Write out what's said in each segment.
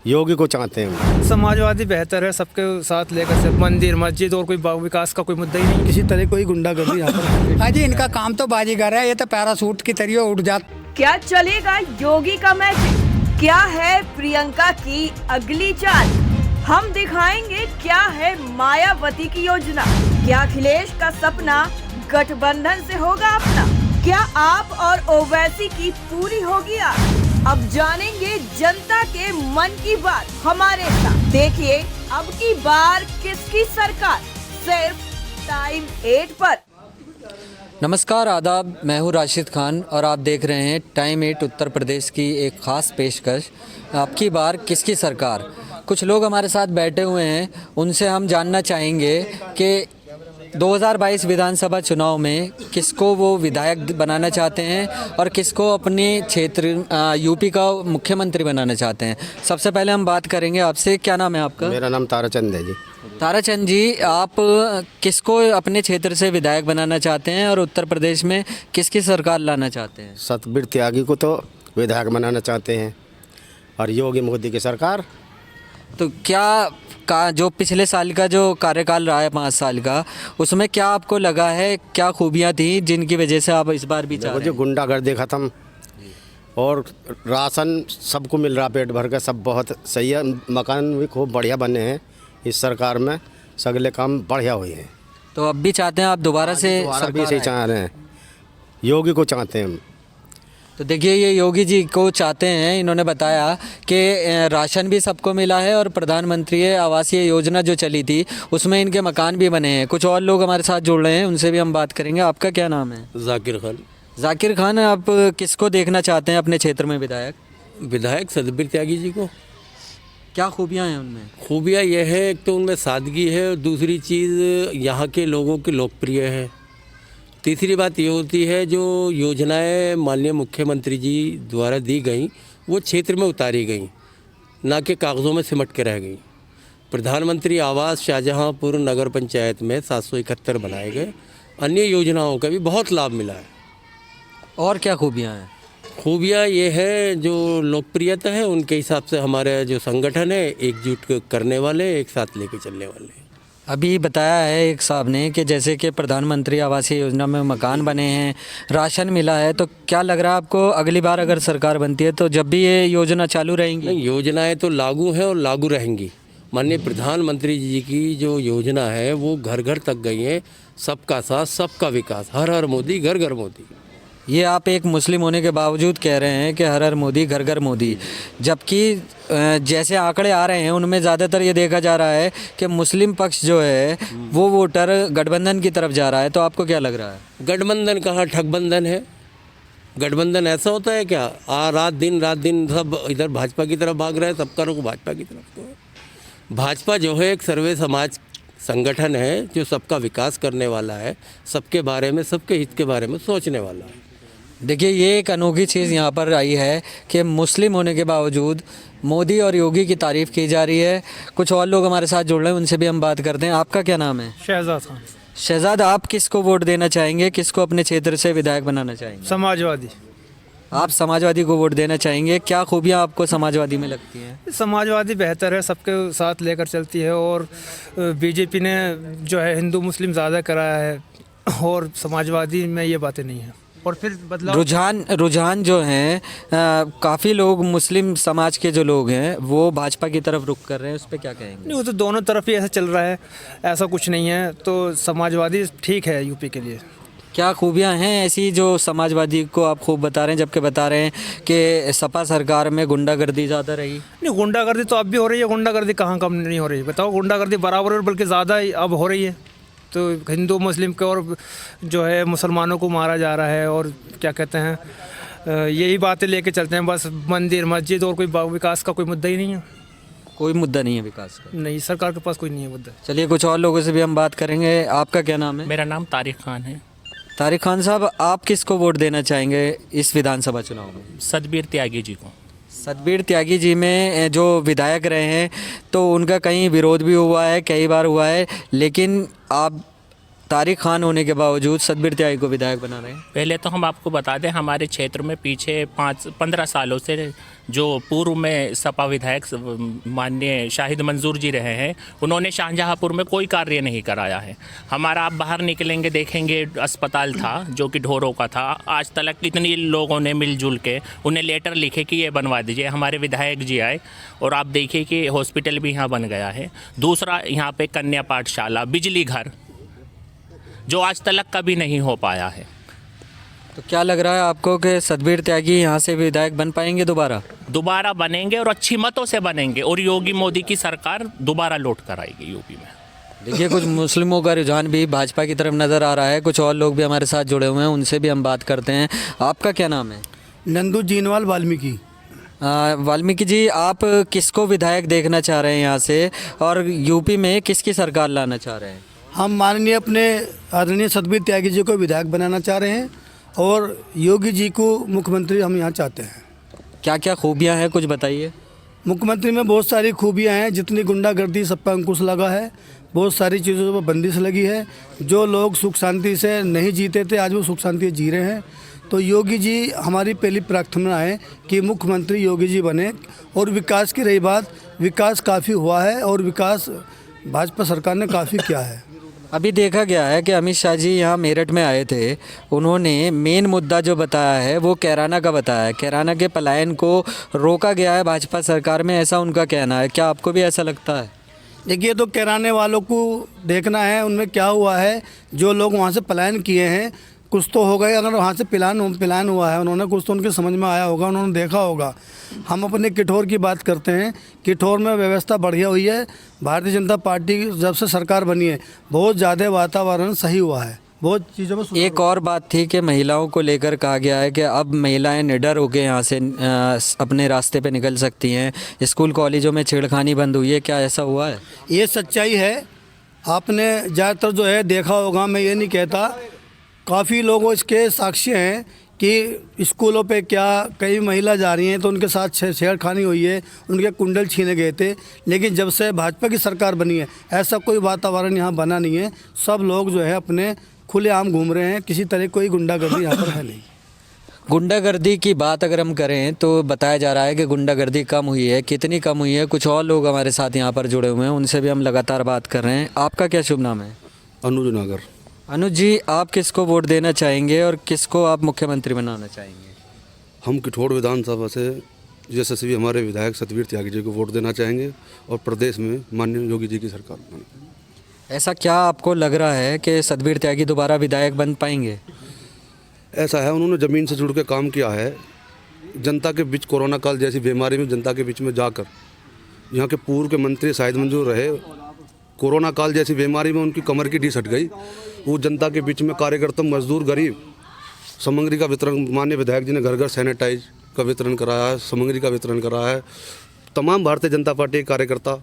योगी को चाहते हैं। समाजवादी बेहतर है, सबके साथ लेकर सब मंदिर मस्जिद और कोई विकास का कोई मुद्दा ही नहीं। किसी तरह कोई गुंडागर्दी यहाँ पर हाँ जी, इनका काम तो बाजीगर है, ये तो पैरासूट की तरह उड़ जाते। क्या चलेगा योगी का मैजिक? क्या है प्रियंका की अगली चाल? हम दिखाएंगे क्या है मायावती की योजना। क्या अखिलेश का सपना गठबंधन से होगा अपना? क्या आप और ओवैसी की पूरी होगी आज? अब जानेंगे जनता के मन की बात हमारे साथ। देखिए अब की बार किसकी सरकार, सिर्फ टाइम 8 पर। नमस्कार, आदाब। मैं हूँ राशिद खान और आप देख रहे हैं टाइम 8 उत्तर प्रदेश की एक ख़ास पेशकश। अब की बार किसकी सरकार। कुछ लोग हमारे साथ बैठे हुए हैं, उनसे हम जानना चाहेंगे कि 2022 विधानसभा चुनाव में किसको वो विधायक बनाना चाहते हैं और किसको अपने क्षेत्र यूपी का मुख्यमंत्री बनाना चाहते हैं। सबसे पहले हम बात करेंगे आपसे, क्या नाम है आपका? मेरा नाम ताराचंद है जी। ताराचंद जी, आप किसको अपने क्षेत्र से विधायक बनाना चाहते हैं और उत्तर प्रदेश में किसकी सरकार लाना चाहते हैं? सतबीर त्यागी को तो विधायक बनाना चाहते हैं और योगी मोदी की सरकार। तो क्या जो पिछले साल का जो कार्यकाल रहा है 5 साल का, उसमें क्या आपको लगा है, क्या खूबियाँ थी जिनकी वजह से आप इस बार भी चाह रहे हैं? गुंडागर्दी ख़त्म और राशन सबको मिल रहा पेट भर का, सब बहुत सही है। मकान भी खूब बढ़िया बने हैं इस सरकार में, सगले काम बढ़िया हुए हैं। तो अब भी चाहते हैं आप दोबारा से सरकार से चाह रहे हैं, योगी को चाहते हैं हम। तो देखिए, ये योगी जी को चाहते हैं। इन्होंने बताया कि राशन भी सबको मिला है और प्रधानमंत्री आवासीय योजना जो चली थी उसमें इनके मकान भी बने हैं। कुछ और लोग हमारे साथ जुड़ रहे हैं, उनसे भी हम बात करेंगे। आपका क्या नाम है? जाकिर खान। जाकिर खान, आप किसको देखना चाहते हैं अपने क्षेत्र में विधायक? विधायक सतबीर त्यागी जी को। क्या खूबियाँ हैं उनमें? खूबियाँ यह है, एक तो उनमें सादगी है और दूसरी चीज़ यहाँ के लोगों की लोकप्रिय है। तीसरी बात ये होती है, जो योजनाएं माननीय मुख्यमंत्री जी द्वारा दी गई वो क्षेत्र में उतारी गई, ना कि कागज़ों में सिमट के रह गई। प्रधानमंत्री आवास शाहजहांपुर नगर पंचायत में 771 बनाए गए। अन्य योजनाओं का भी बहुत लाभ मिला है। और क्या खूबियाँ हैं? खूबियाँ ये है, जो लोकप्रियता है उनके हिसाब से हमारे जो संगठन है एकजुट करने वाले, एक साथ लेके चलने वाले। अभी बताया है एक साहब ने कि जैसे कि प्रधानमंत्री आवासीय योजना में मकान बने हैं, राशन मिला है, तो क्या लग रहा है आपको अगली बार अगर सरकार बनती है तो जब भी ये योजना चालू रहेंगी? नहीं, योजनाएं तो लागू हैं और लागू रहेंगी। माननीय प्रधानमंत्री जी की जो योजना है वो घर घर तक गई है। सबका साथ सबका विकास, हर हर मोदी घर घर मोदी। ये आप एक मुस्लिम होने के बावजूद कह रहे हैं कि हर हर मोदी घर घर मोदी, जबकि जैसे आंकड़े आ रहे हैं उनमें ज़्यादातर ये देखा जा रहा है कि मुस्लिम पक्ष जो है वो वोटर गठबंधन की तरफ जा रहा है। तो आपको क्या लग रहा है? गठबंधन कहाँ, ठगबंधन है। गठबंधन ऐसा होता है क्या? रात दिन सब इधर भाजपा की तरफ भाग रहे हैं, सबका रुख भाजपा की तरफ को है। भाजपा जो है एक सर्वे समाज संगठन है जो सबका विकास करने वाला है, सबके बारे में, सबके हित के बारे में सोचने वाला है। देखिए, ये एक अनोखी चीज़ यहाँ पर आई है कि मुस्लिम होने के बावजूद मोदी और योगी की तारीफ़ की जा रही है। कुछ और लोग हमारे साथ जुड़ रहे हैं, उनसे भी हम बात करते हैं। आपका क्या नाम है? शहजाद खान। शहजाद, आप किसको वोट देना चाहेंगे, किसको अपने क्षेत्र से विधायक बनाना चाहेंगे? समाजवादी। आप समाजवादी को वोट देना चाहेंगे। क्या खूबियाँ आपको समाजवादी में लगती हैं? समाजवादी बेहतर है, सबके साथ लेकर चलती है और बीजेपी ने जो है हिंदू मुस्लिम ज़्यादा कराया है और समाजवादी में ये बातें नहीं हैं। और फिर बदलाव रुझान जो हैं, काफ़ी लोग मुस्लिम समाज के जो लोग हैं वो भाजपा की तरफ रुख कर रहे हैं, उस पर क्या कहेंगे? नहीं, वो तो दोनों तरफ ही ऐसा चल रहा है, ऐसा कुछ नहीं है। तो समाजवादी ठीक है यूपी के लिए। क्या खूबियाँ हैं ऐसी जो समाजवादी को आप खूब बता रहे हैं, जबकि बता रहे हैं कि सपा सरकार में गुंडागर्दी ज़्यादा रही? नहीं, गुंडागर्दी तो अब भी हो रही है। गुंडागर्दी कहाँ कम नहीं हो रही है, बताओ? गुंडागर्दी बराबर और बल्कि ज़्यादा ही अब हो रही है। तो हिंदू मुस्लिम को और जो है मुसलमानों को मारा जा रहा है और क्या कहते हैं, यही बातें लेके चलते हैं बस। मंदिर मस्जिद और कोई विकास का कोई मुद्दा ही नहीं है। कोई मुद्दा नहीं है विकास का? नहीं, सरकार के पास कोई नहीं है मुद्दा। चलिए, कुछ और लोगों से भी हम बात करेंगे। आपका क्या नाम है? मेरा नाम तारिक खान है। तारिक खान साहब, आप किसको वोट देना चाहेंगे इस विधानसभा चुनाव में? सतबीर त्यागी जी को। सतबीर त्यागी जी में जो विधायक रहे हैं तो उनका कहीं विरोध भी हुआ है, कई बार हुआ है, लेकिन आप तारिक खान होने के बावजूद सतबीर त्यागी को विधायक बना रहे हैं? पहले तो हम आपको बता दें, हमारे क्षेत्र में पीछे 5-15 सालों से जो पूर्व में सपा विधायक माननीय शाहिद मंजूर जी रहे हैं, उन्होंने शाहजहांपुर में कोई कार्य नहीं कराया है। हमारा आप बाहर निकलेंगे देखेंगे, अस्पताल था जो कि ढोरों का था, आज तक कितनी लोगों ने मिलजुल के उन्हें लेटर लिखे कि ये बनवा दीजिए। हमारे विधायक जी आए और आप देखिए कि हॉस्पिटल भी यहाँ बन गया है। दूसरा, यहाँ पे कन्या पाठशाला, बिजली घर, जो आज तक कभी नहीं हो पाया है। तो क्या लग रहा है आपको कि सतबीर त्यागी यहाँ से विधायक बन पाएंगे दोबारा? बनेंगे और अच्छी मतों से बनेंगे और योगी मोदी की सरकार दोबारा लौट कर आएगी यूपी में। देखिए, कुछ मुस्लिमों का रुझान भी भाजपा की तरफ नज़र आ रहा है। कुछ और लोग भी हमारे साथ जुड़े हुए हैं, उनसे भी हम बात करते हैं। आपका क्या नाम है? नंदू जीनवाल वाल्मीकि। वाल्मीकि जी, आप किसको विधायक देखना चाह रहे हैं यहाँ से, और यूपी में किसकी सरकार लाना चाह रहे हैं? हम माननीय अपने आदरणीय सतबीर त्यागी जी को विधायक बनाना चाह रहे हैं और योगी जी को मुख्यमंत्री हम यहाँ चाहते हैं। क्या क्या खूबियाँ हैं, कुछ बताइए। मुख्यमंत्री में बहुत सारी खूबियाँ हैं। जितनी गुंडागर्दी सब पर अंकुश लगा है, बहुत सारी चीज़ों पर बंदिश लगी है। जो लोग सुख शांति से नहीं जीते थे, आज वो सुख शांति से जी रहे हैं। तो योगी जी हमारी पहली प्रार्थना है कि मुख्यमंत्री योगी जी बने। और विकास की रही बात, विकास काफ़ी हुआ है और विकास भाजपा सरकार ने काफ़ी किया है। अभी देखा गया है कि अमित शाह जी यहाँ मेरठ में आए थे, उन्होंने मेन मुद्दा जो बताया है वो कैराना का बताया है। कैराना के पलायन को रोका गया है भाजपा सरकार में, ऐसा उनका कहना है। क्या आपको भी ऐसा लगता है? देखिए, तो कैराने वालों को देखना है उनमें क्या हुआ है। जो लोग वहाँ से पलायन किए हैं, कुछ तो हो गए। अगर वहाँ से पलायन हुआ है, उन्होंने कुछ तो उनके समझ में आया होगा, उन्होंने देखा होगा। हम अपने किठौर की बात करते हैं। किठौर में व्यवस्था बढ़िया हुई है। भारतीय जनता पार्टी जब से सरकार बनी है, बहुत ज़्यादा वातावरण सही हुआ है, बहुत चीज़ों में। एक और बात थी कि महिलाओं को लेकर कहा गया है कि अब महिलाएं निडर होकर यहाँ से अपने रास्ते पे निकल सकती हैं। स्कूल कॉलेजों में छेड़खानी बंद हुई है, क्या ऐसा हुआ है? ये सच्चाई है। आपने ज़्यादातर जो है देखा होगा, मैं ये नहीं कहता, काफ़ी लोग इसके साक्षी हैं कि स्कूलों पे क्या कई महिला जा रही हैं तो उनके साथ छेड़खानी हुई है, उनके कुंडल छीने गए थे। लेकिन जब से भाजपा की सरकार बनी है, ऐसा कोई वातावरण यहाँ बना नहीं है। सब लोग जो है अपने खुलेआम घूम रहे हैं, किसी तरह कोई गुंडागर्दी यहाँ पर है नहीं। गुंडागर्दी की बात अगर हम करें तो बताया जा रहा है कि गुंडागर्दी कम हुई है। कितनी कम हुई है? कुछ और लोग हमारे साथ यहाँ पर जुड़े हुए हैं, उनसे भी हम लगातार बात कर रहे हैं। आपका क्या शुभ नाम है? अनुज नगर। अनुज जी, आप किसको वोट देना चाहेंगे और किसको आप मुख्यमंत्री बनाना चाहेंगे? हम किठौर विधानसभा से यशस्वी हमारे विधायक सतबीर त्यागी जी को वोट देना चाहेंगे और प्रदेश में माननीय योगी जी की सरकार बनाएंगे। ऐसा क्या आपको लग रहा है कि सतबीर त्यागी दोबारा विधायक बन पाएंगे? ऐसा है, उन्होंने ज़मीन से जुड़ के काम किया है। जनता के बीच कोरोना काल जैसी बीमारी में जनता के बीच में जाकर, यहाँ के पूर्व के मंत्री शाहिद मंजूर रहे, कोरोना काल जैसी बीमारी में उनकी कमर की ढीस हट गई। वो जनता के बीच में कार्यकर्ता, मजदूर, गरीब सामग्री का वितरण, माननीय विधायक जी ने घर घर सैनिटाइज का वितरण कराया है, सामग्री का वितरण कराया है। तमाम भारतीय जनता पार्टी के कार्यकर्ता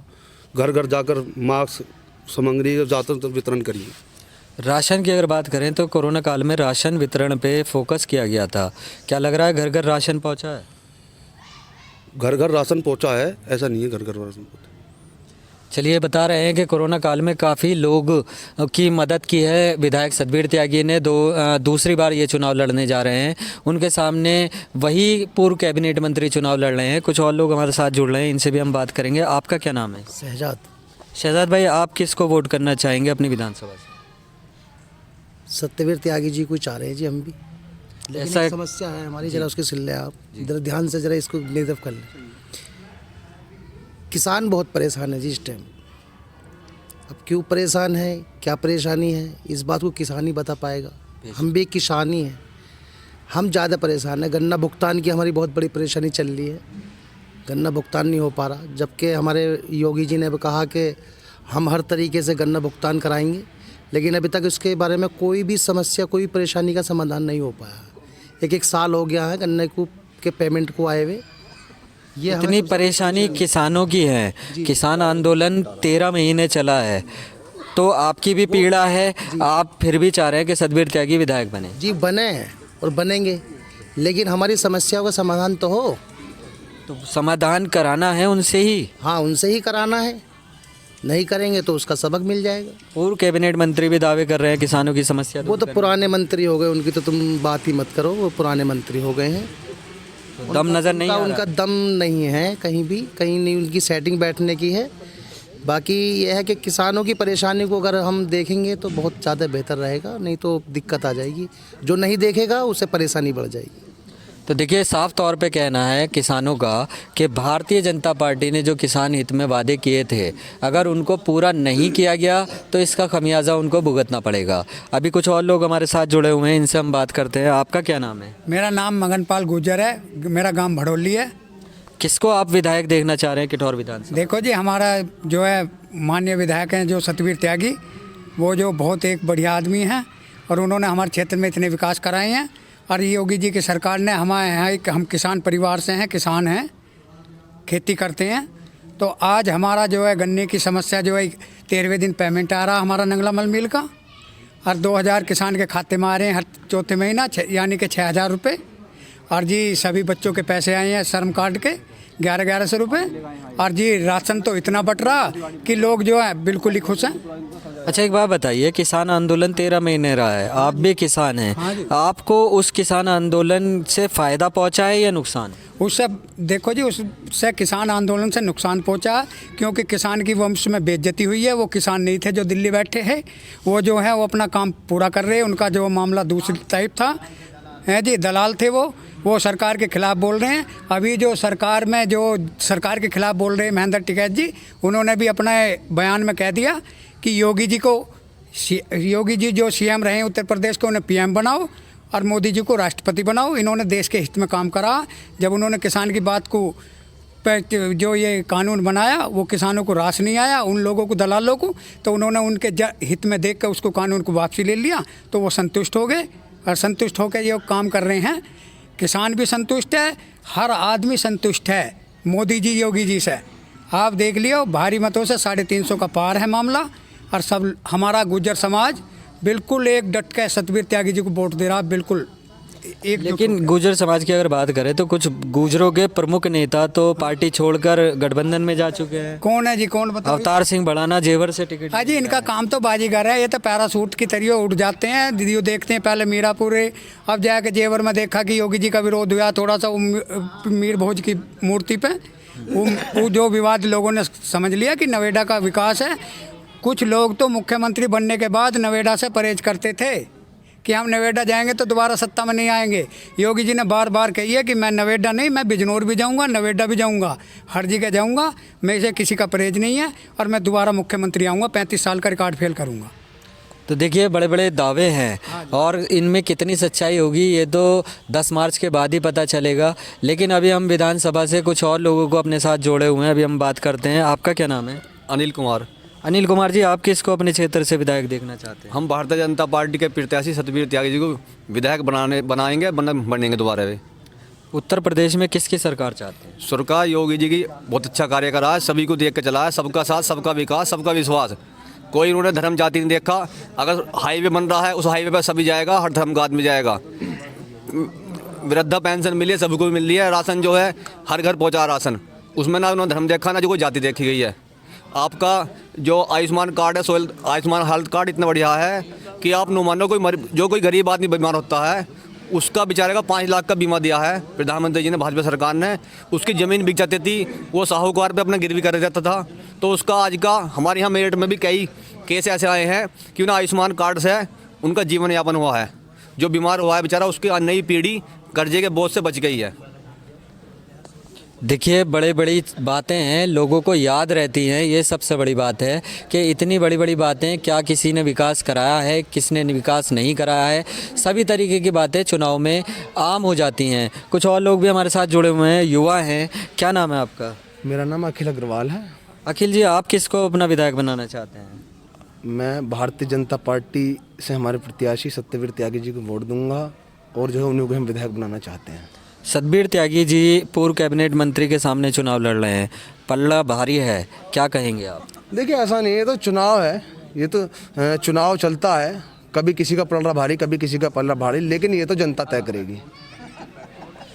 घर घर जाकर मास्क, सामग्री ज़्यादातर वितरण करिए। राशन की अगर बात करें तो कोरोना काल में राशन वितरण पे फोकस किया गया था। क्या लग रहा है घर घर राशन पहुंचा है? घर घर राशन पहुंचा है, ऐसा नहीं है घर घर राशन पहुंचा। चलिए, बता रहे हैं कि कोरोना काल में काफ़ी लोग की मदद की है विधायक सतबीर त्यागी ने। दूसरी बार ये चुनाव लड़ने जा रहे हैं। उनके सामने वही पूर्व कैबिनेट मंत्री चुनाव लड़ रहे हैं। कुछ और लोग हमारे साथ जुड़ रहे हैं, इनसे भी हम बात करेंगे। आपका क्या नाम है? शहजाद। शहजाद भाई, आप किसको वोट करना चाहेंगे अपनी विधानसभा से? सत्यवीर त्यागी जी को चाह रहे हैं जी हम भी। लेकिन ऐसा एक समस्या है हमारी, जरा उसके सिल ले आप जरा ध्यान से, जरा इसको निगरानी कर लें। किसान बहुत परेशान है जी इस टाइम। अब क्यों परेशान है, क्या परेशानी है, इस बात को किसान ही बता पाएगा। हम भी किसान ही हैं, हम ज़्यादा परेशान हैं। गन्ना भुगतान की हमारी बहुत बड़ी परेशानी चल रही है, गन्ना भुगतान नहीं हो पा रहा। जबकि हमारे योगी जी ने कहा कि हम हर तरीके से गन्ना भुगतान कराएंगे, लेकिन अभी तक उसके बारे में कोई भी समस्या, कोई परेशानी का समाधान नहीं हो पाया। एक साल हो गया है गन्ने को के पेमेंट को आए हुए। ये इतनी परेशानी किसानों की है। किसान आंदोलन 13 महीने चला है, तो आपकी भी पीड़ा है। आप फिर भी चाह रहे हैं कि सतबीर त्यागी विधायक बने? जी बने और बनेंगे, लेकिन हमारी समस्याओं का समाधान तो हो। तो समाधान कराना है उनसे ही। हाँ, उनसे ही कराना है। नहीं करेंगे तो उसका सबक मिल जाएगा। पूर्व कैबिनेट मंत्री भी दावे कर रहे हैं किसानों की समस्या वो तो पुराने मंत्री हो गए, उनकी तो तुम बात ही मत करो, वो पुराने मंत्री हो गए हैं। दम नज़र नहीं आ रहा। उनका दम नहीं है कहीं भी, कहीं नहीं उनकी सेटिंग बैठने की है। बाकी यह है कि किसानों की परेशानी को अगर हम देखेंगे तो बहुत ज़्यादा बेहतर रहेगा, नहीं तो दिक्कत आ जाएगी। जो नहीं देखेगा उससे परेशानी बढ़ जाएगी। तो देखिए, साफ तौर पे कहना है किसानों का कि भारतीय जनता पार्टी ने जो किसान हित में वादे किए थे, अगर उनको पूरा नहीं किया गया तो इसका खमियाजा उनको भुगतना पड़ेगा। अभी कुछ और लोग हमारे साथ जुड़े हुए हैं, इनसे हम बात करते हैं। आपका क्या नाम है? मेरा नाम मगनपाल गुर्जर है, मेरा गांव भड़ोली है। किसको आप विधायक देखना चाह रहे हैं किठौर विधानसभा? देखो जी, हमारा जो है माननीय विधायक हैं जो सतवीर त्यागी, वो जो बहुत एक बढ़िया आदमी हैं और उन्होंने हमारे क्षेत्र में इतने विकास कराए हैं। और योगी जी की सरकार ने हमारे यहाँ हम किसान परिवार से हैं, किसान हैं, खेती करते हैं। तो आज हमारा जो है गन्ने की समस्या जो है 13वें दिन पेमेंट आ रहा हमारा नंगला मल मिल का, और 2000 किसान के खाते में आ रहे हैं हर चौथे महीना, यानी कि 6000 रुपये। और जी सभी बच्चों के पैसे आए हैं श्रम कार्ड के 1100 रुपये। और जी राशन तो इतना बट रहा कि लोग जो है बिल्कुल ही खुश हैं। अच्छा, एक बात बताइए, किसान आंदोलन 13 महीने रहा है, आप भी किसान हैं, आपको उस किसान आंदोलन से फ़ायदा पहुंचा है या नुकसान? उससे देखो जी, उससे किसान आंदोलन से नुकसान पहुंचा, क्योंकि किसान की वंश में बेइज्जती हुई है। वो किसान नहीं थे जो दिल्ली बैठे हैं, वो जो है वो अपना काम पूरा कर रहे हैं। उनका जो मामला दूसरी टाइप था है जी, दलाल थे वो सरकार के खिलाफ बोल रहे हैं। अभी जो सरकार में जो सरकार के खिलाफ बोल रहे हैं महेंद्र टिकैत जी, उन्होंने भी अपने बयान में कह दिया कि योगी जी जो सीएम रहे हैं उत्तर प्रदेश के, उन्हें पीएम बनाओ और मोदी जी को राष्ट्रपति बनाओ। इन्होंने देश के हित में काम करा। जब उन्होंने किसान की बात को जो ये कानून बनाया, वो किसानों को रास नहीं आया, उन लोगों को, दलालों को, तो उन्होंने उनके हित में देख कर उसको कानून को वापसी ले लिया। तो वो संतुष्ट हो गए और संतुष्ट होकर ये काम कर रहे हैं। किसान भी संतुष्ट है, हर आदमी संतुष्ट है मोदी जी योगी जी से। आप देख लियो, भारी मतों से 350 का पार है मामला। और सब हमारा गुर्जर समाज बिल्कुल एक डट के सतवीर त्यागी जी को वोट दे रहा, बिल्कुल एक। लेकिन गुर्जर समाज की अगर बात करें तो कुछ गुर्जरों के प्रमुख नेता तो पार्टी छोड़कर गठबंधन में जा चुके हैं। कौन है जी, कौन बताओ? अवतार सिंह भड़ाना जेवर से टिकट। हाँ जी, इनका काम तो बाजीगर है, ये तो पैरासूट की तरह उड़ जाते हैं। दीदी देखते हैं पहले मीरापुर, अब जाके जेवर में देखा कि योगी जी का विरोध हुआ थोड़ा सा मीर भोज की मूर्ति पे। वो जो विवाद लोगों ने समझ लिया कि नोएडा का विकास है। कुछ लोग तो मुख्यमंत्री बनने के बाद नोएडा से परहेज करते थे कि हम नोएडा जाएंगे तो दोबारा सत्ता में नहीं आएंगे। योगी जी ने बार बार कही है कि मैं नोएडा नहीं, मैं बिजनौर भी जाऊंगा, नोएडा भी जाऊंगा, हर जगह जाऊंगा, मेरे से किसी का परहेज नहीं है और मैं दोबारा मुख्यमंत्री आऊँगा, 35 साल का रिकॉर्ड फेल करूँगा। तो देखिए, बड़े बड़े दावे हैं और इनमें कितनी सच्चाई होगी ये तो 10 मार्च के बाद ही पता चलेगा। लेकिन अभी हम विधानसभा से कुछ और लोगों को अपने साथ जोड़े हुए हैं, अभी हम बात करते हैं। आपका क्या नाम है? अनिल कुमार। अनिल कुमार जी, आप किसको अपने क्षेत्र से विधायक देखना चाहते हैं? हम भारतीय जनता पार्टी के प्रत्याशी सतवीर त्यागी जी को विधायक बनाएंगे, बनेंगे दोबारा वे। उत्तर प्रदेश में किसकी सरकार चाहते हैं? सरकार योगी जी की बहुत अच्छा कार्य करा है, सभी को देख के चला है, सबका साथ, सबका विकास, सबका विश्वास। कोई उन्होंने धर्म जाति नहीं देखा। अगर हाईवे बन रहा है, उस हाईवे पर सभी जाएगा, हर धर्म का आदमी जाएगा। वृद्धा पेंशन मिली है, सबको मिल रही है। राशन जो है हर घर पहुँचा राशन, उसमें ना उन्होंने धर्म देखा, ना जो कोई जाति देखी गई है। आपका जो आयुष्मान कार्ड है, आयुष्मान हेल्थ कार्ड इतना बढ़िया है कि आप न मानो कोई गरीब आदमी बीमार होता है, उसका बेचारे का 5 लाख का बीमा दिया है प्रधानमंत्री जी ने, भाजपा सरकार ने। उसकी ज़मीन बिक जाती थी, वो साहूकार पे अपना गिरवी कर देता था, तो उसका आज का हमारे यहाँ मेरठ में भी कई केस ऐसे आए हैं कि उन्हें आयुष्मान कार्ड से उनका जीवन यापन हुआ है। जो बीमार हुआ है बेचारा, उसकी नई पीढ़ी कर्जे के बोझ से बच गई है। देखिए, बड़ी बड़ी बातें हैं, लोगों को याद रहती हैं, ये सबसे बड़ी बात है कि इतनी बड़ी बड़ी बातें, क्या किसी ने विकास कराया है, किसने विकास नहीं कराया है, सभी तरीके की बातें चुनाव में आम हो जाती हैं। कुछ और लोग भी हमारे साथ जुड़े हुए हैं, युवा हैं। क्या नाम है आपका? मेरा नाम अखिल अग्रवाल है। अखिल जी, आप किसको अपना विधायक बनाना चाहते हैं? मैं भारतीय जनता पार्टी से हमारे प्रत्याशी सत्यवीर त्यागी जी को वोट दूंगा और जो है उन्हीं को हम विधायक बनाना चाहते हैं। सतवीर त्यागी जी पूर्व कैबिनेट मंत्री के सामने चुनाव लड़ रहे हैं, पल्ला भारी है, क्या कहेंगे आप? देखिए, ऐसा नहीं है, तो चुनाव है, ये तो चुनाव चलता है, कभी किसी का पल्ला भारी, कभी किसी का पल्ला भारी, लेकिन ये तो जनता तय करेगी।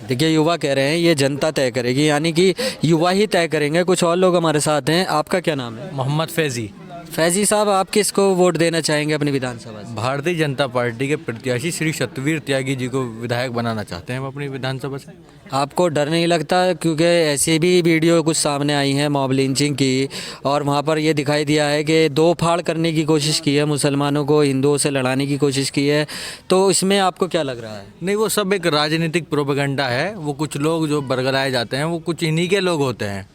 देखिए युवा कह रहे हैं ये जनता तय करेगी, यानी कि युवा ही तय करेंगे। कुछ और लोग हमारे साथ हैं। आपका क्या नाम है? मोहम्मद फैज़ी। फैजी साहब, आप किसको वोट देना चाहेंगे अपनी विधानसभा से? भारतीय जनता पार्टी के प्रत्याशी श्री सतवीर त्यागी जी को विधायक बनाना चाहते हैं हम अपनी विधानसभा से। आपको डर नहीं लगता? क्योंकि ऐसी भी वीडियो कुछ सामने आई हैं मॉब लिंचिंग की, और वहाँ पर ये दिखाई दिया है कि दो फाड़ करने की कोशिश की है, मुसलमानों को हिंदुओं से लड़ाने की कोशिश की है, तो इसमें आपको क्या लग रहा है? नहीं, वो सब एक राजनीतिक प्रोपेगेंडा है। वो कुछ लोग जो बरगलाए जाते हैं वो कुछ इन्हीं के लोग होते हैं।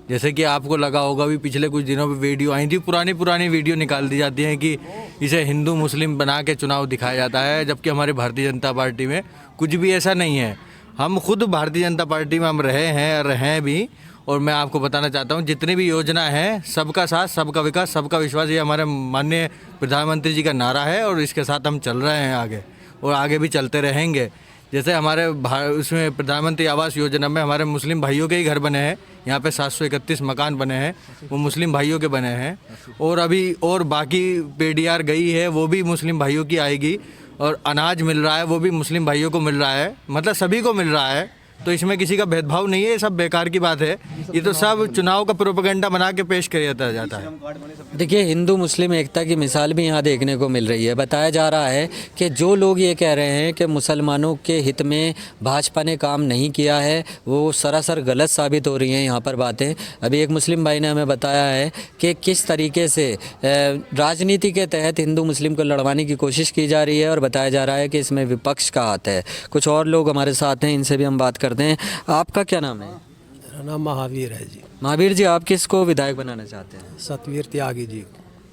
जैसे कि आपको लगा होगा भी पिछले कुछ दिनों में वीडियो आई थी, पुरानी वीडियो निकाल दी जाती है कि इसे हिंदू मुस्लिम बना के चुनाव दिखाया जाता है, जबकि हमारे भारतीय जनता पार्टी में कुछ भी ऐसा नहीं है। हम खुद भारतीय जनता पार्टी में हम रहे हैं, रहें भी, और मैं आपको बताना चाहता हूँ जितनी भी योजना है, सबका साथ सबका विकास सबका विश्वास, ये हमारे माननीय प्रधानमंत्री जी का नारा है और इसके साथ हम चल रहे हैं आगे, और आगे भी चलते रहेंगे। जैसे हमारे उसमें प्रधानमंत्री आवास योजना में हमारे मुस्लिम भाइयों के ही घर बने हैं, यहाँ पे 731 मकान बने हैं, वो मुस्लिम भाइयों के बने हैं। और अभी और बाकी PDR गई है, वो भी मुस्लिम भाइयों की आएगी। और अनाज मिल रहा है, वो भी मुस्लिम भाइयों को मिल रहा है, मतलब सभी को मिल रहा है। तो इसमें किसी का भेदभाव नहीं है, ये सब बेकार की बात है। ये तो सब चुनाव का प्रोपेगेंडा बना के पेश किया जाता है। देखिए हिंदू मुस्लिम एकता की मिसाल भी यहाँ देखने को मिल रही है। बताया जा रहा है कि जो लोग ये कह रहे हैं कि मुसलमानों के हित में भाजपा ने काम नहीं किया है, वो सरासर गलत साबित हो रही हैं यहाँ पर बातें। अभी एक मुस्लिम भाई ने हमें बताया है कि किस तरीके से राजनीति के तहत हिंदू मुस्लिम को लड़वाने की कोशिश की जा रही है, और बताया जा रहा है कि इसमें विपक्ष का हाथ है। कुछ और लोग हमारे साथ हैं, इनसे भी हम बात करते हैं। आपका क्या नाम है? मेरा नाम महावीर है जी। महावीर जी, आप किसको विधायक बनाना चाहते हैं? सतवीर त्यागी जी।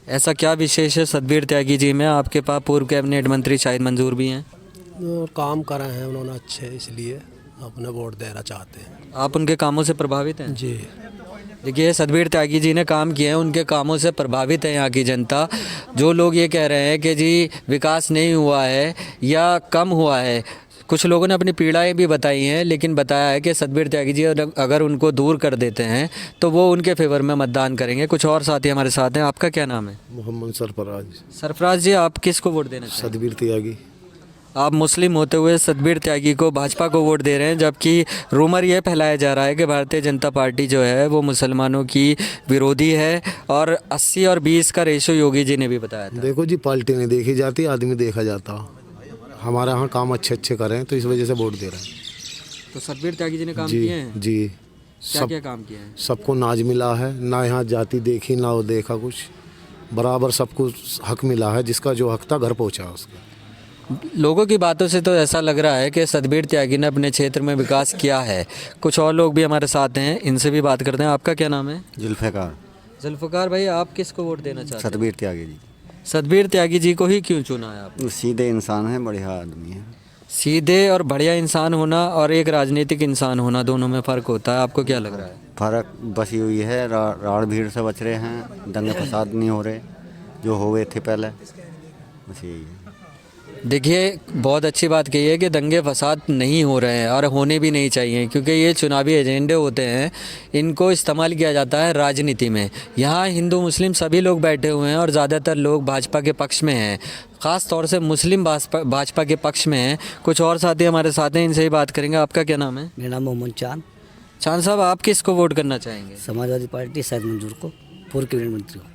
ऐसा क्या विशेष है सतवीर त्यागी जी में? आपके पास पूर्व कैबिनेट मंत्री शाहिद मंजूर भी हैं। जो काम करे हैं उन्होंने अच्छे, इसलिए अपने वोट देना चाहते हैं। आप उनके कामों से प्रभावित हैं? जी। देखिए सतवीर त्यागी जी ने काम किए हैं, उनके कामों से प्रभावित है यहाँ की जनता। जो लोग ये कह रहे हैं कि जी विकास नहीं हुआ है या कम हुआ है, कुछ लोगों ने अपनी पीड़ाएं भी बताई हैं, लेकिन बताया है कि सतवीर त्यागी जी अगर उनको दूर कर देते हैं तो वो उनके फेवर में मतदान करेंगे। कुछ और साथी हमारे साथ हैं। आपका क्या नाम है? मोहम्मद सरफराज। सरफराज जी, आप किसको वोट देना चाहेंगे? सतवीर त्यागी। आप मुस्लिम होते हुए सतवीर त्यागी को, भाजपा को वोट दे रहे हैं, जबकि रूमर ये फैलाया जा रहा है कि भारतीय जनता पार्टी जो है वो मुसलमानों की विरोधी है, और 80 और 20 का रेशो योगी जी ने भी बताया था। देखो जी, पार्टी नहीं देखी जाती, आदमी देखा जाता। हमारे यहाँ काम अच्छे करें तो इस वजह से वोट दे रहे हैं। तो सतवीर त्यागी जी ने काम जी किए हैं? जी। क्या काम किया है? सबको नाज मिला है, ना यहाँ जाति देखी ना वो देखा, कुछ बराबर सबको हक मिला है। जिसका जो हक था घर पहुँचा उसका। लोगों की बातों से तो ऐसा लग रहा है कि सतवीर त्यागी ने अपने क्षेत्र में विकास किया है। कुछ और लोग भी हमारे साथ हैं, इनसे भी बात करते हैं। आपका क्या नाम है? जुल्फ़िकार। जुल्फ़िकार भाई, आप किसको वोट देना चाहते हैं? सतवीर त्यागी जी। सतवीर त्यागी जी को ही क्यों चुना है आपने? सीधे इंसान है, बढ़िया आदमी है। सीधे और बढ़िया इंसान होना और एक राजनीतिक इंसान होना, दोनों में फ़र्क होता है। आपको क्या लग रहा है? फ़र्क बस हुई है, राड़ भीड़ से बच रहे हैं, दंगे फसाद नहीं हो रहे जो हो गए थे पहले, बस यही है। देखिए बहुत अच्छी बात कही है कि दंगे फसाद नहीं हो रहे हैं और होने भी नहीं चाहिए, क्योंकि ये चुनावी एजेंडे होते हैं, इनको इस्तेमाल किया जाता है राजनीति में। यहाँ हिंदू मुस्लिम सभी लोग बैठे हुए हैं और ज़्यादातर लोग भाजपा के पक्ष में हैं, ख़ास तौर से मुस्लिम भाजपा के पक्ष में हैं। कुछ और साथी हमारे साथ हैं, इनसे ही बात करेंगे। आपका क्या नाम है? मेरा नाम मोहम्मद चांद। चांद साहब, आप किसको वोट करना चाहेंगे? समाजवादी पार्टी शाहिद मंजूर को, पूर्व कैबिनेट मंत्री को।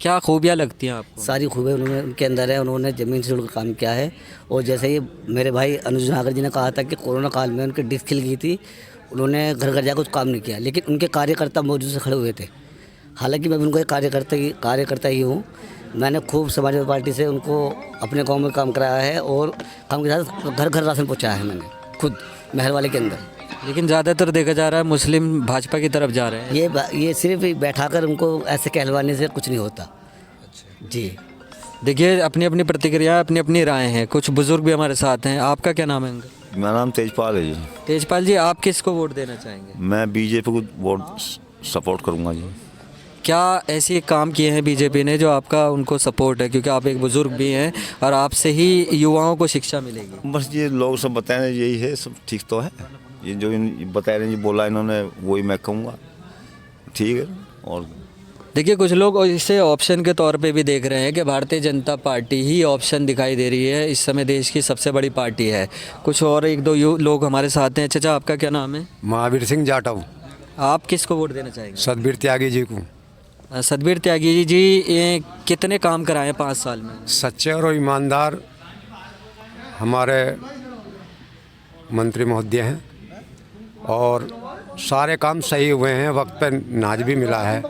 क्या खूबियाँ लगती हैं आपको? सारी खूबियाँ उन्होंने उनके अंदर है। उन्होंने ज़मीन से जुड़कर काम किया है। और जैसे ये मेरे भाई अनुज नागर जी ने कहा था कि कोरोना काल में उनकी डिस्क खिल गई थी, उन्होंने घर घर जाकर कुछ काम नहीं किया, लेकिन उनके कार्यकर्ता मौजूद से खड़े हुए थे। हालांकि मैं उनको एक कार्यकर्ता ही हूँ। मैंने खूब समाजवादी पार्टी से उनको अपने गाँव में काम कराया है और काम के साथ घर घर राशन पहुँचाया है मैंने खुद महल वाले के अंदर। लेकिन ज़्यादातर देखा जा रहा है मुस्लिम भाजपा की तरफ जा रहे हैं। ये सिर्फ बैठाकर उनको ऐसे कहलवाने से कुछ नहीं होता। जी। देखिए अपनी अपनी प्रतिक्रिया, अपनी अपनी राय हैं। कुछ बुजुर्ग भी हमारे साथ हैं। आपका क्या नाम है? मेरा नाम तेजपाल है जी। तेजपाल जी, आप किसको वोट देना चाहेंगे? मैं बीजेपी को वोट सपोर्ट करूंगा जी। क्या ऐसे काम किए हैं बीजेपी ने जो आपका उनको सपोर्ट है? क्योंकि आप एक बुजुर्ग भी हैं और आपसे ही युवाओं को शिक्षा मिलेगी। बस ये लोग सब बताए हैं, यही है, सब ठीक तो है। ये जो बता रहे हैं, बोला इन्होंने, वही मैं कहूँगा, ठीक है। और देखिए कुछ लोग इसे ऑप्शन के तौर पे भी देख रहे हैं कि भारतीय जनता पार्टी ही ऑप्शन दिखाई दे रही है, इस समय देश की सबसे बड़ी पार्टी है। कुछ और एक दो लोग हमारे साथ हैं। चाचा आपका क्या नाम है? महावीर सिंह जाटव। आप किसको वोट देना चाहेंगे? सतबीर त्यागी जी को। सतबीर त्यागी जी ये कितने काम कराए हैं 5 साल में? सच्चे और ईमानदार हमारे मंत्री महोदय हैं और सारे काम सही हुए हैं, वक्त पे नाज भी मिला है,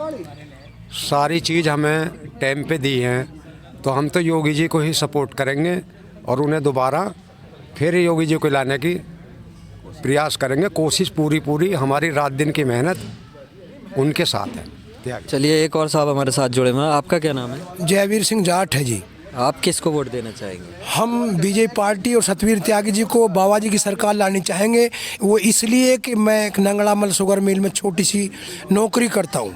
सारी चीज़ हमें टाइम पे दी हैं। तो हम तो योगी जी को ही सपोर्ट करेंगे और उन्हें दोबारा फिर योगी जी को लाने की प्रयास करेंगे। कोशिश पूरी हमारी रात दिन की मेहनत उनके साथ है। चलिए एक और साहब हमारे साथ जुड़े हुए हैं। आपका क्या नाम है? जयवीर सिंह जाट है जी। आप किसको वोट देना चाहेंगे? हम बीजेपी पार्टी और सतबीर त्यागी जी को बाबा जी की सरकार लानी चाहेंगे। वो इसलिए कि मैं एक नंगड़ामल शुगर मिल में छोटी सी नौकरी करता हूँ।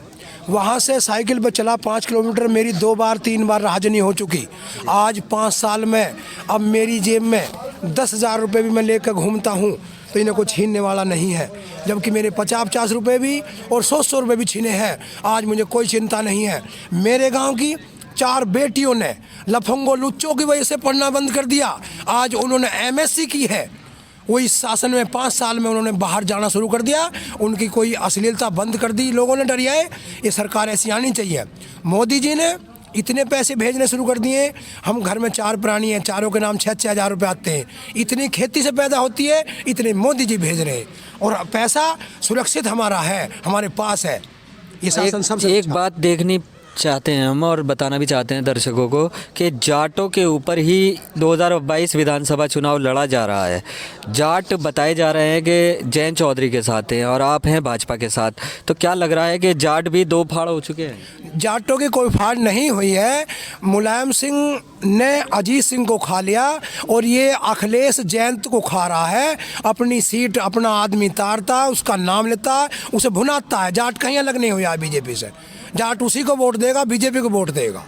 वहाँ से साइकिल पर चला 5 किलोमीटर मेरी 2 बार 3 बार राहजनी हो चुकी। आज 5 साल में अब मेरी जेब में 10,000 रुपये भी मैं लेकर घूमता हूँ तो इन्हें कोई छीनने वाला नहीं है। जबकि मेरे 50-50 रुपये भी और 100-100 रुपये भी छीने हैं। आज मुझे कोई चिंता नहीं है। मेरे गांव की 4 बेटियों ने लफंगों लुच्चों की वजह से पढ़ना बंद कर दिया। आज उन्होंने MSc की है। वो इस शासन में 5 साल में उन्होंने बाहर जाना शुरू कर दिया। उनकी कोई अश्लीलता बंद कर दी लोगों ने डरियाए। ये सरकार ऐसी आनी चाहिए। मोदी जी ने इतने पैसे भेजने शुरू कर दिए। हम घर में 4 प्राणी हैं, चारों के नाम 6-6 हज़ार रुपये आते हैं। इतनी खेती से पैदा होती है, इतने मोदी जी भेज रहे हैं और पैसा सुरक्षित हमारा है, हमारे पास है। ये शासन सबसे एक बात देखनी चाहते हैं हम और बताना भी चाहते हैं दर्शकों को कि जाटों के ऊपर ही 2022 विधानसभा चुनाव लड़ा जा रहा है। जाट बताए जा रहे हैं कि जयंत चौधरी के साथ हैं और आप हैं भाजपा के साथ। तो क्या लग रहा है कि जाट भी 2 फाड़ हो चुके हैं? जाटों की कोई फाड़ नहीं हुई है। मुलायम सिंह ने अजीत सिंह को खा लिया और ये अखिलेश जयंत को खा रहा है। अपनी सीट अपना आदमी तारता, उसका नाम लेता, उसे भुनाता है। जाट कहीं अलग नहीं हुआ बीजेपी से। जाट उसी को वोट देगा, बीजेपी को वोट देगा।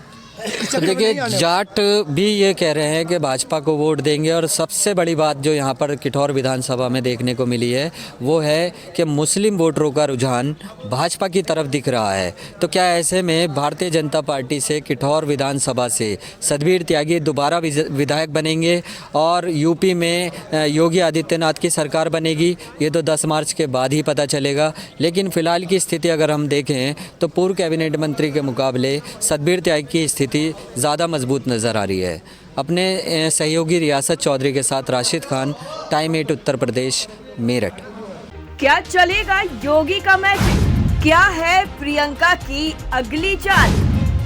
तो देखिए जाट भी ये कह रहे हैं कि भाजपा को वोट देंगे। और सबसे बड़ी बात जो यहाँ पर किठौर विधानसभा में देखने को मिली है वो है कि मुस्लिम वोटरों का रुझान भाजपा की तरफ दिख रहा है। तो क्या ऐसे में भारतीय जनता पार्टी से किठौर विधानसभा से सतबीर त्यागी दोबारा विधायक बनेंगे और यूपी में योगी आदित्यनाथ की सरकार बनेगी? ये तो 10 मार्च के बाद ही पता चलेगा। लेकिन फ़िलहाल की स्थिति अगर हम देखें तो पूर्व कैबिनेट मंत्री के मुकाबले सतबीर त्यागी की स्थिति ज़्यादा मजबूत नज़र आ रही है। अपने सहयोगी रियासत चौधरी के साथ राशिद खान, टाइम 8 उत्तर प्रदेश, मेरठ। क्या चलेगा योगी का मैजिक? क्या है प्रियंका की अगली चाल?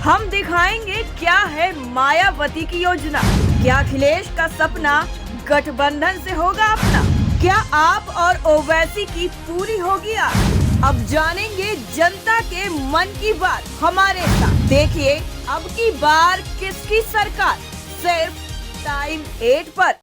हम दिखाएंगे क्या है मायावती की योजना। क्या अखिलेश का सपना गठबंधन से होगा अपना? क्या आप और ओवैसी की पूरी होगी आज? अब जानेंगे जनता के मन की बात हमारे साथ। देखिए अब की बार किसकी सरकार, सिर्फ टाइम 8 पर।